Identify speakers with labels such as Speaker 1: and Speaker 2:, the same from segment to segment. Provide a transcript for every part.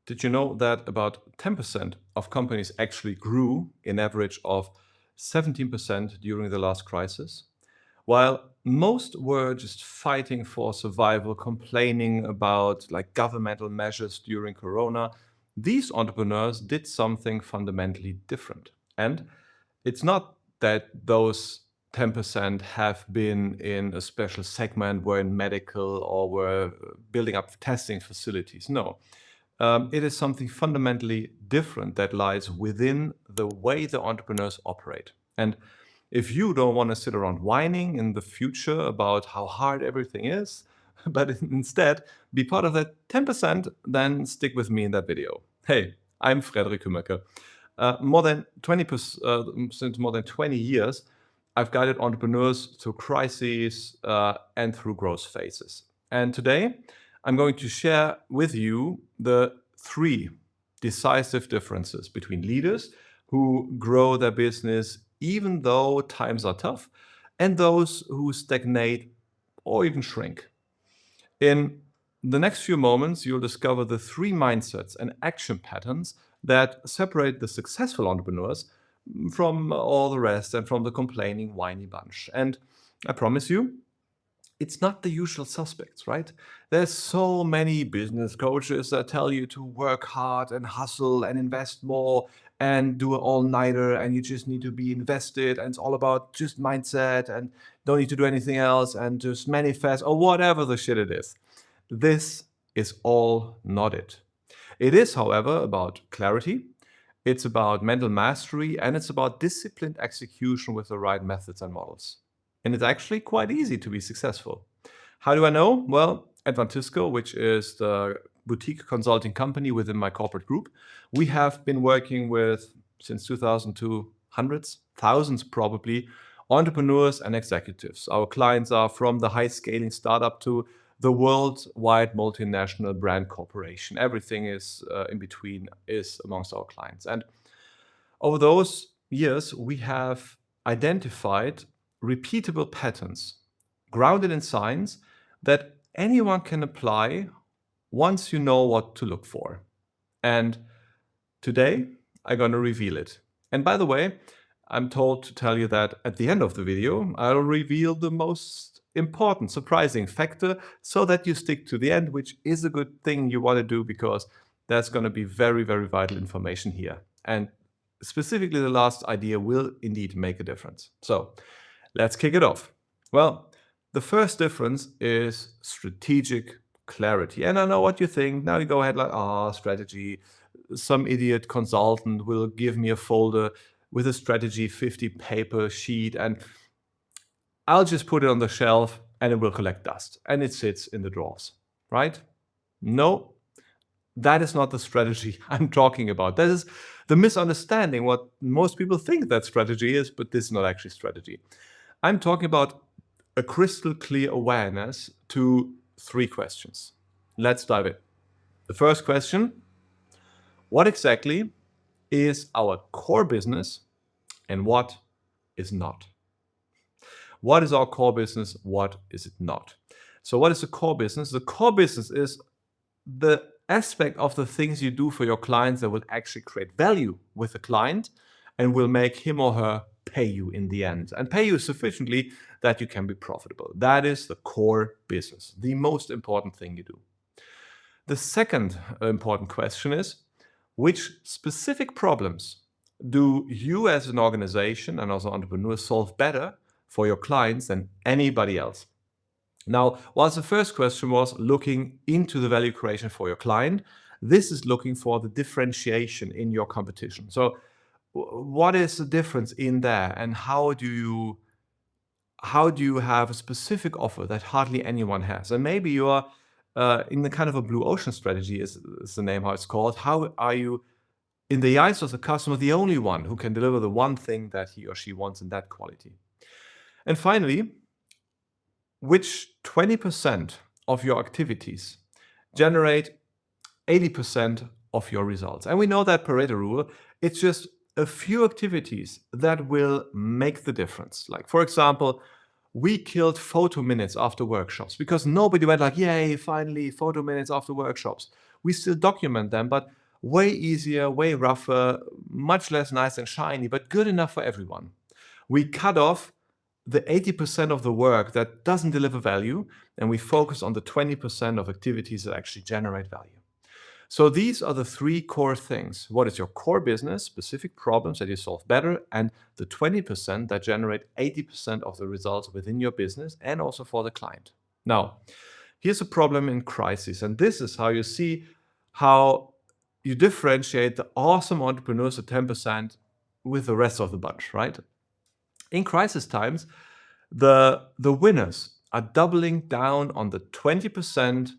Speaker 1: Did you know that about 10% of companies actually grew in average of 17% during the last crisis? While most were just fighting for survival, complaining about like governmental measures during Corona, these entrepreneurs did something fundamentally different. And it's not that those 10% have been in a special segment, were in medical or were building up testing facilities. No, it is something fundamentally different that lies within the way the entrepreneurs operate. And if you don't want to sit around whining in the future about how hard everything is, but instead be part of that 10%, then stick with me in that video. Hey, I'm Frederik Hümmerke. More than 20%, since more than 20 years, I've guided entrepreneurs through crises and through growth phases. And today, I'm going to share with you the 3 decisive differences between leaders who grow their business even though times are tough and those who stagnate or even shrink. In the next few moments, you'll discover the 3 mindsets and action patterns that separate the successful entrepreneurs from all the rest and from the complaining, whiny bunch. And I promise you, it's not the usual suspects, right? There's so many business coaches that tell you to work hard and hustle and invest more and do an all-nighter and you just need to be invested and it's all about just mindset and don't need to do anything else and just manifest or whatever the shit it is. This is all not it. It is, however, about clarity, it's about mental mastery, and it's about disciplined execution with the right methods and models. And it's actually quite easy to be successful. How do I know? Well, at Vantisco, which is the boutique consulting company within my corporate group, we have been working with, since 2002, hundreds, thousands probably, entrepreneurs and executives. Our clients are from the high scaling startup to the worldwide multinational brand corporation. Everything is in between is amongst our clients. And over those years, we have identified repeatable patterns grounded in science that anyone can apply once you know what to look for. And today, I'm going to reveal it. And by the way, I'm told to tell you that at the end of the video, I'll reveal the most important, surprising factor so that you stick to the end, which is a good thing you want to do because that's going to be very, very vital information here. And specifically, the last idea will indeed make a difference. So let's kick it off. Well, the first difference is strategic clarity. And I know what you think. Now you go ahead like, strategy. Some idiot consultant will give me a folder with a strategy 50 paper sheet and I'll just put it on the shelf and it will collect dust and it sits in the drawers, right? No, that is not the strategy I'm talking about. That is the misunderstanding, what most people think that strategy is, but this is not actually strategy. I'm talking about a crystal clear awareness to 3 questions. Let's dive in. The first question, what exactly is our core business and what is not? What is our core business? What is it not? So what is the core business? The core business is the aspect of the things you do for your clients that will actually create value with the client and will make him or her pay you in the end and pay you sufficiently that you can be profitable. That is the core business, the most important thing you do. The second important question is, which specific problems do you as an organization and as an entrepreneur solve better for your clients than anybody else? Now, whilst the first question was looking into the value creation for your client, this is looking for the differentiation in your competition. So what is the difference in there and how do you have a specific offer that hardly anyone has? And maybe you are in the kind of a blue ocean strategy is the name how it's called. How are you, in the eyes of the customer, the only one who can deliver the one thing that he or she wants in that quality? And finally, which 20% of your activities generate 80% of your results? And we know that Pareto rule, it's just a few activities that will make the difference. Like, for example, we killed photo minutes after workshops because nobody went like, yay, finally, photo minutes after workshops. We still document them, but way easier, way rougher, much less nice and shiny, but good enough for everyone. We cut off the 80% of the work that doesn't deliver value, and we focus on the 20% of activities that actually generate value. So these are the three core things. What is your core business, specific problems that you solve better, and the 20% that generate 80% of the results within your business and also for the client. Now, here's a problem in crisis, and this is how you see how you differentiate the awesome entrepreneurs at 10% with the rest of the bunch, right? In crisis times, the winners are doubling down on the 20%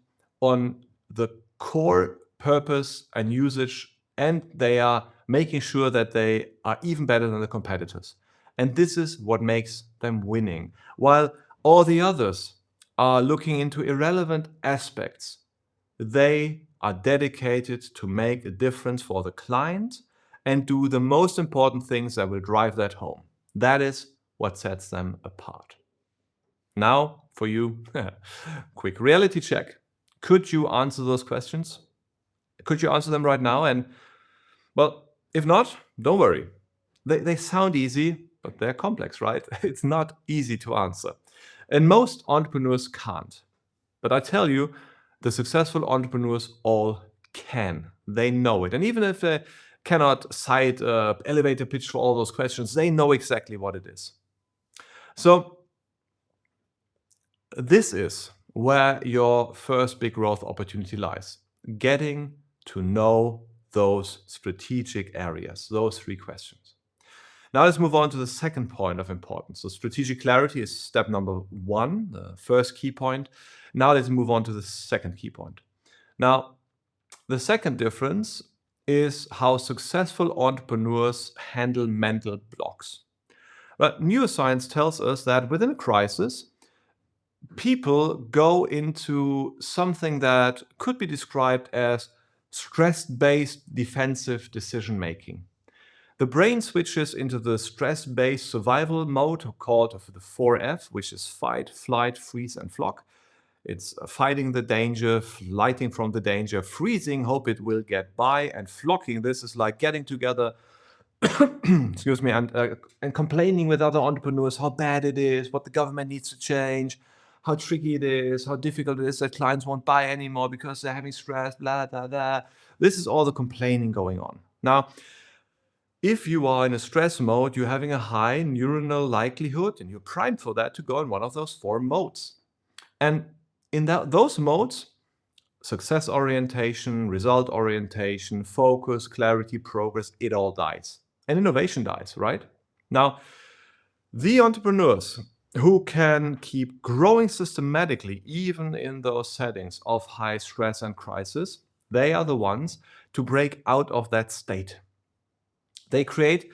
Speaker 1: on the core purpose and usage, and they are making sure that they are even better than the competitors. And this is what makes them winning. While all the others are looking into irrelevant aspects, they are dedicated to make a difference for the client and do the most important things that will drive that home. That is what sets them apart. Now, for you, quick reality check. Could you answer those questions? Could you answer them right now? And, well, if not, don't worry. They sound easy, but they're complex, right? It's not easy to answer. And most entrepreneurs can't. But I tell you, the successful entrepreneurs all can. They know it. And even if they cannot cite an elevator pitch for all those questions, they know exactly what it is. So this is where your first big growth opportunity lies. Getting to know those strategic areas, those three questions. Now let's move on to the second point of importance. So strategic clarity is step number one, the first key point. Now let's move on to the second key point. Now, the second difference is how successful entrepreneurs handle mental blocks. But neuroscience tells us that within a crisis, people go into something that could be described as stress-based defensive decision-making. The brain switches into the stress-based survival mode called the 4F, which is fight, flight, freeze, and flock. It's fighting the danger, flighting from the danger, freezing, hope it will get by, and flocking. This is like getting together, excuse me, and complaining with other entrepreneurs how bad it is, what the government needs to change, how tricky it is, how difficult it is that clients won't buy anymore because they're having stress, blah, blah, blah. This is all the complaining going on. Now, if you are in a stress mode, you're having a high neuronal likelihood, and you're primed for that, to go in one of those four modes. And in those modes, success orientation, result orientation, focus, clarity, progress, it all dies. And innovation dies, right? Now, the entrepreneurs who can keep growing systematically, even in those settings of high stress and crisis, they are the ones to break out of that state. They create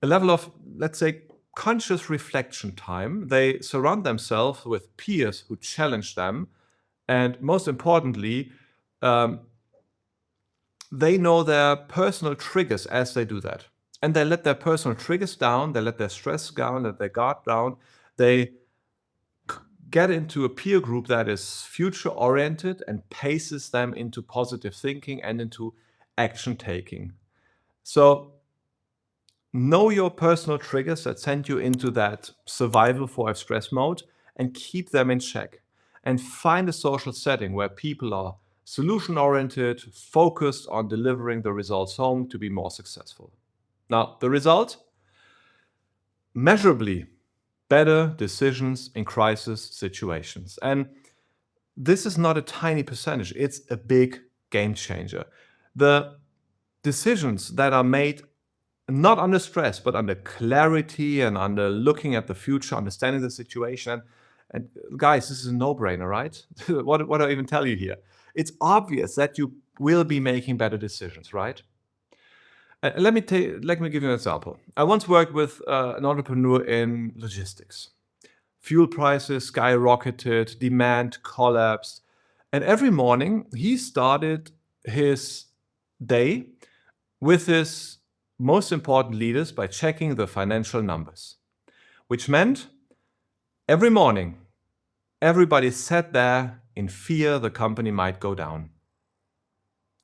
Speaker 1: a level of, let's say, conscious reflection time. They surround themselves with peers who challenge them. And most importantly, they know their personal triggers as they do that. And they let their personal triggers down, they let their stress down, let their guard down. They get into a peer group that is future-oriented and paces them into positive thinking and into action taking. So know your personal triggers that send you into that survival 4F stress mode and keep them in check. And find a social setting where people are solution-oriented, focused on delivering the results home to be more successful. Now, the result? Measurably better decisions in crisis situations. And this is not a tiny percentage, it's a big game changer. The decisions that are made not under stress, but under clarity and under looking at the future, understanding the situation. And guys, this is a no-brainer, right? What do I even tell you here? It's obvious that you will be making better decisions, right? Let me give you an example. I once worked with an entrepreneur in logistics. Fuel prices skyrocketed, demand collapsed, and every morning he started his day with his most important leaders by checking the financial numbers, which meant every morning everybody sat there in fear the company might go down.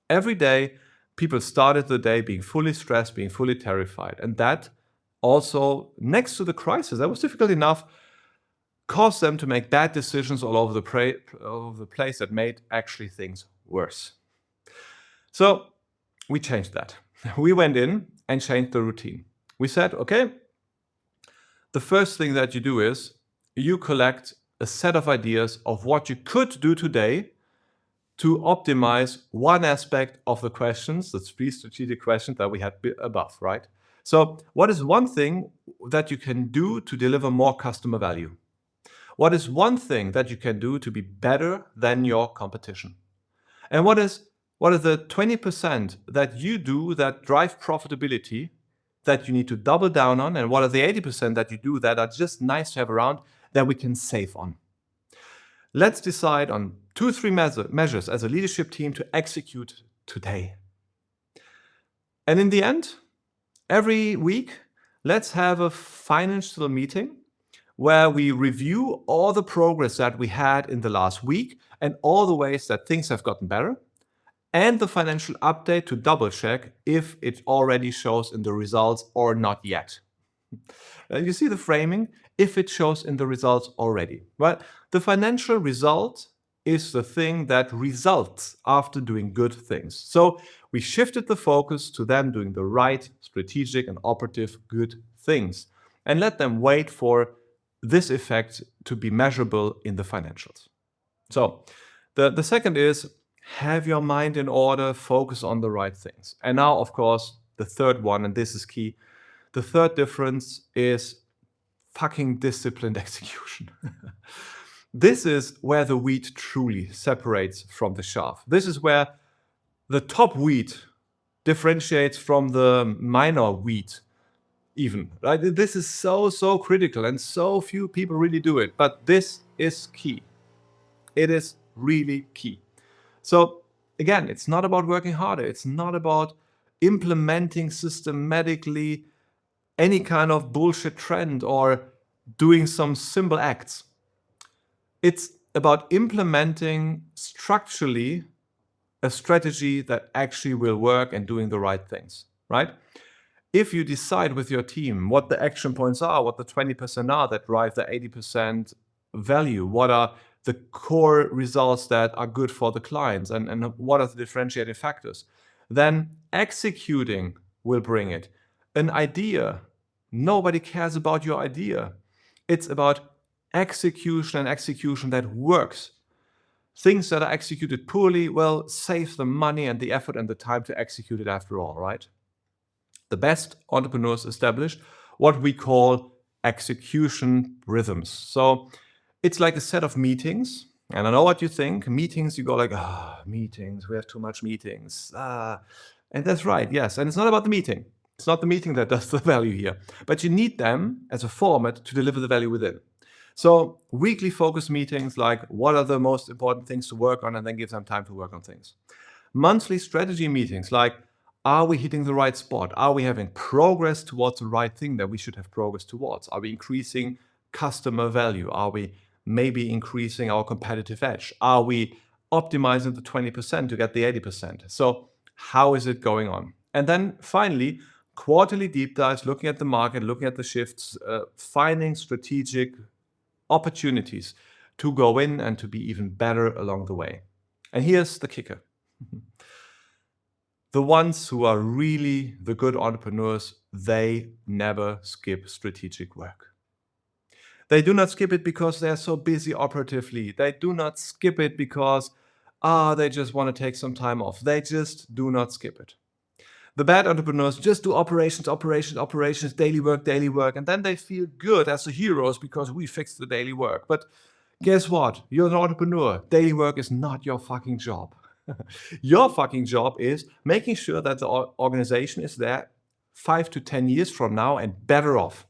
Speaker 1: Every day, people started the day being fully stressed, being fully terrified. And that also, next to the crisis, that was difficult enough, caused them to make bad decisions all over the place that made actually things worse. So we changed that. We went in and changed the routine. We said, okay, the first thing that you do is you collect a set of ideas of what you could do today to optimize one aspect of the questions, the three strategic questions that we had above, right? So what is one thing that you can do to deliver more customer value? What is one thing that you can do to be better than your competition? And what is the 20% that you do that drive profitability that you need to double down on? And what are the 80% that you do that are just nice to have around that we can save on? Let's decide on 2-3 measures as a leadership team to execute today. And in the end, every week, let's have a financial meeting where we review all the progress that we had in the last week and all the ways that things have gotten better, and the financial update to double check if it already shows in the results or not yet. You see the framing, if it shows in the results already. Well, the financial result is the thing that results after doing good things. So we shifted the focus to them doing the right strategic and operative good things and let them wait for this effect to be measurable in the financials. So the second is have your mind in order, focus on the right things. And now, of course, the third one, and this is key, the third difference is fucking disciplined execution. This is where the wheat truly separates from the chaff. This is where the top wheat differentiates from the minor wheat even, right? This is so critical and so few people really do it, but this is key. It is really key. So again, it's not about working harder. It's not about implementing systematically any kind of bullshit trend or doing some simple acts. It's about implementing structurally a strategy that actually will work and doing the right things, right? If you decide with your team what the action points are, what the 20% are that drive the 80% value, what are the core results that are good for the clients, and what are the differentiating factors, then executing will bring it. An idea, nobody cares about your idea. It's about execution and execution that works. Things that are executed poorly, well, save the money and the effort and the time to execute it after all, right? The best entrepreneurs establish what we call execution rhythms. So it's like a set of meetings. And I know what you think. Meetings, you go like, meetings, we have too much meetings. And that's right, yes. And it's not about the meeting. It's not the meeting that does the value here. But you need them as a format to deliver the value within. So weekly focus meetings, like what are the most important things to work on, and then give them time to work on things. Monthly strategy meetings, like are we hitting the right spot? Are we having progress towards the right thing that we should have progress towards? Are we increasing customer value? Are we maybe increasing our competitive edge? Are we optimizing the 20% to get the 80%? So how is it going on? And then finally, quarterly deep dives, looking at the market, looking at the shifts, finding strategic opportunities to go in and to be even better along the way. And here's the kicker. The ones who are really the good entrepreneurs, they never skip strategic work. They do not skip it because they're so busy operatively. They do not skip it because, they just want to take some time off. They just do not skip it. The bad entrepreneurs just do operations, daily work, and then they feel good as the heroes because we fixed the daily work. But guess what? You're an entrepreneur. Daily work is not your fucking job. Your fucking job is making sure that the organization is there 5 to 10 years from now and better off.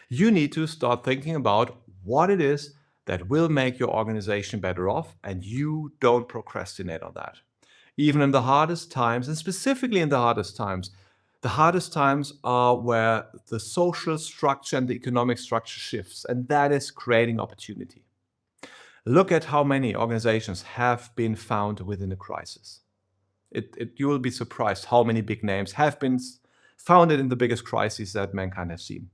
Speaker 1: You need to start thinking about what it is that will make your organization better off, and you don't procrastinate on that. Even in the hardest times, and specifically in the hardest times are where the social structure and the economic structure shifts, and that is creating opportunity. Look at how many organizations have been found within a crisis. You will be surprised how many big names have been founded in the biggest crises that mankind has seen.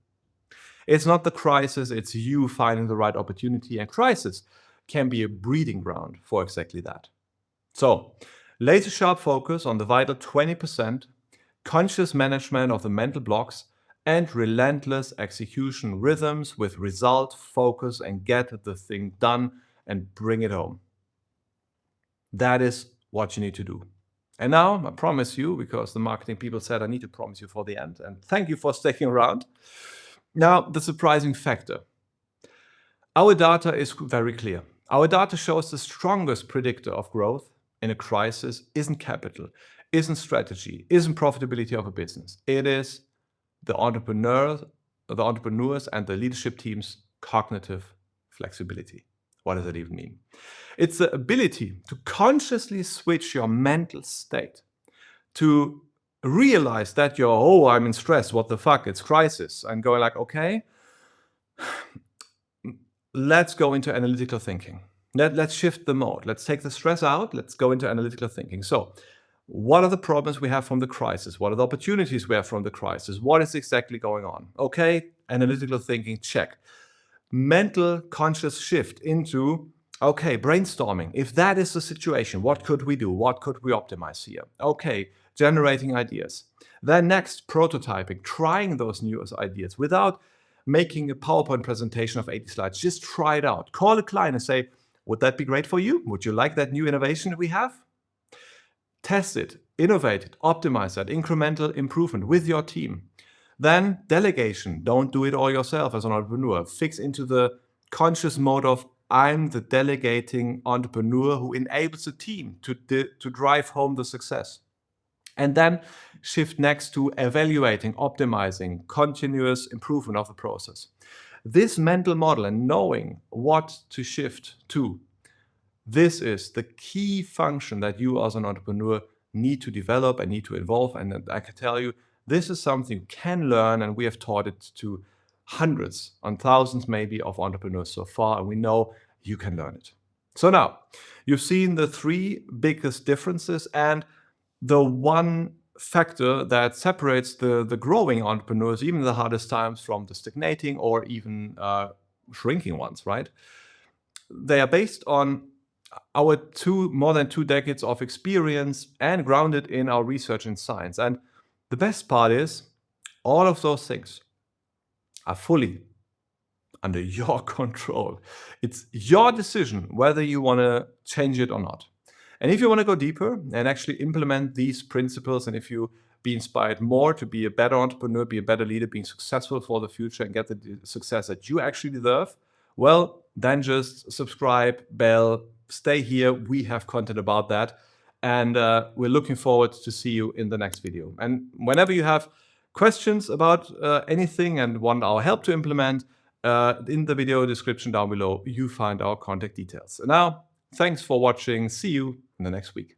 Speaker 1: It's not the crisis, it's you finding the right opportunity, and crisis can be a breeding ground for exactly that. So, laser sharp focus on the vital 20%, conscious management of the mental blocks, and relentless execution rhythms with result, focus, and get the thing done and bring it home. That is what you need to do. And now I promise you, because the marketing people said I need to promise you for the end, and thank you for sticking around. Now, the surprising factor. Our data is very clear. Our data shows the strongest predictor of growth in a crisis isn't capital, isn't strategy, isn't profitability of a business. It is the entrepreneurs and the leadership team's cognitive flexibility. What does that even mean? It's the ability to consciously switch your mental state, to realize that I'm in stress, what the fuck, it's crisis, and going like, okay, let's go into analytical thinking. Let's shift the mode. Let's take the stress out. Let's go into analytical thinking. So, what are the problems we have from the crisis? What are the opportunities we have from the crisis? What is exactly going on? Okay, analytical thinking, check. Mental conscious shift into, okay, brainstorming. If that is the situation, what could we do? What could we optimize here? Okay, generating ideas. Then next, prototyping, trying those new ideas without making a PowerPoint presentation of 80 slides. Just try it out. Call a client and say, would that be great for you? Would you like that new innovation that we have? Test it, innovate it, optimize that, incremental improvement with your team. Then delegation. Don't do it all yourself as an entrepreneur. Fix into the conscious mode of I'm the delegating entrepreneur who enables the team to drive home the success. And then shift next to evaluating, optimizing, continuous improvement of the process. This mental model and knowing what to shift to, this is the key function that you as an entrepreneur need to develop and need to evolve. And I can tell you, this is something you can learn, and we have taught it to hundreds and thousands maybe of entrepreneurs so far, and we know you can learn it. So now, you've seen the three biggest differences and the one factor that separates the growing entrepreneurs, even the hardest times, from the stagnating or even shrinking ones, right? They are based on our more than 2 decades of experience and grounded in our research and science. And the best part is all of those things are fully under your control. It's your decision whether you want to change it or not. And if you want to go deeper and actually implement these principles, and if you be inspired more to be a better entrepreneur, be a better leader, being successful for the future and get the success that you actually deserve, well, then just subscribe, bell, stay here. We have content about that. And we're looking forward to see you in the next video. And whenever you have questions about anything and want our help to implement, in the video description down below, you find our contact details. And now, thanks for watching. See you in the next week.